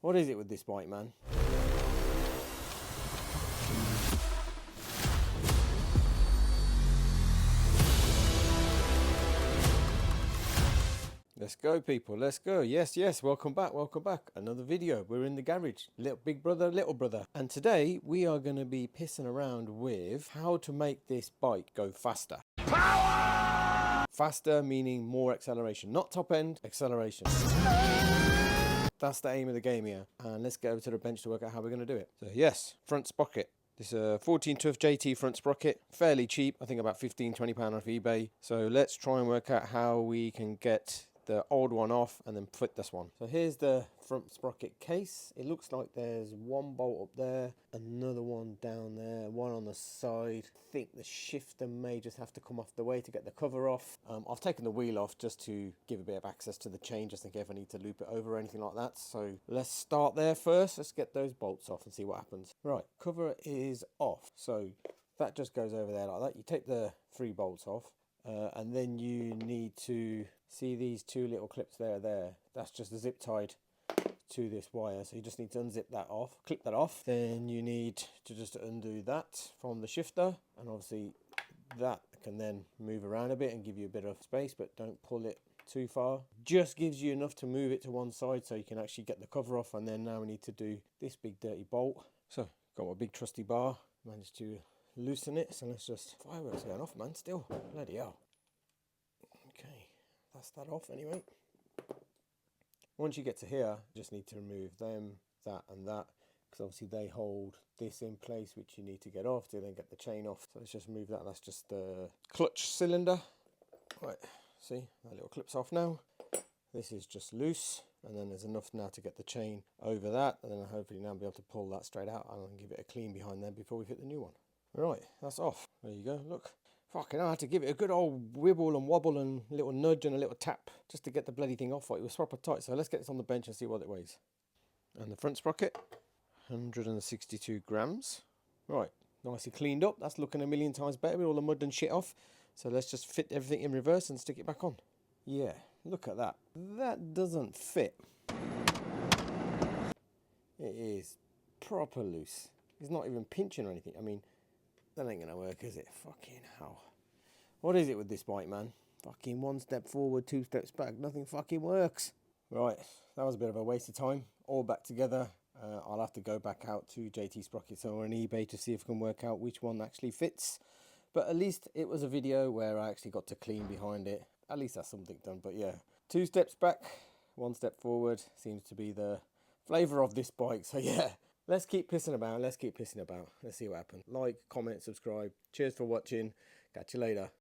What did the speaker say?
What is it with this bike, man? Let's go, people, let's go. Yes, welcome back. Another video. We're in the garage. Little big brother, little brother. And today we are going to be pissing around with how to make this bike go faster. Power! Faster meaning more acceleration, not top end, acceleration. That's the aim of the game here. And let's get over to the bench to work out how we're going to do it. So yes, front sprocket. This is a 14 Tough JT front sprocket, fairly cheap, I think about £15–20 off eBay. So let's try and work out how we can get the old one off and then fit this one. So here's the front sprocket case. It looks like there's one bolt up there, another one down there, one on the side. I think the shifter may just have to come off the way to get the cover off. I've taken the wheel off just to give a bit of access to the chain, just in case I need to loop it over or anything like that. So let's start there first. Let's get those bolts off and see what happens. Right, cover is off. So that just goes over there like that. You take the 3 bolts off. And then you need to see these 2 little clips there. That's just the zip tied to this wire. So you just need to unzip that off, clip that off. Then you need to just undo that from the shifter. And obviously that can then move around a bit and give you a bit of space, but don't pull it too far. Just gives you enough to move it to one side so you can actually get the cover off. And then now we need to do this big dirty bolt. So got my big trusty bar, managed to loosen it, so let's just, fireworks going off, man, still, bloody hell. Okay, that's that off anyway. Once you get to here, you just need to remove them, that and that, because obviously they hold this in place, which you need to get off to then get the chain off. So let's just remove that. That's just the clutch cylinder. Right, see, that little clip's off now. This is just loose, and then there's enough now to get the chain over that, and then hopefully now I'll be able to pull that straight out and give it a clean behind there before we fit the new one. Right, that's off. There you go, look. Fucking hell, I had to give it a good old wibble and wobble and little nudge and a little tap just to get the bloody thing off. It was proper tight, so let's get this on the bench and see what it weighs. And the front sprocket, 162 grams. Right, nicely cleaned up. That's looking a million times better with all the mud and shit off. So let's just fit everything in reverse and stick it back on. Yeah, look at that. That doesn't fit. It is proper loose. It's not even pinching or anything. I mean, that ain't gonna work, is it? Fucking hell. What is it with this bike, man? Fucking 1 step forward, 2 steps back. Nothing fucking works. Right, that was a bit of a waste of time. All back together. I'll have to go back out to JT Sprockets or on eBay to see if I can work out which one actually fits. But at least it was a video where I actually got to clean behind it. At least that's something done. But yeah, 2 steps back, 1 step forward seems to be the flavour of this bike. So yeah. Let's keep pissing about. Let's see what happens. Like, comment, subscribe. Cheers for watching. Catch you later.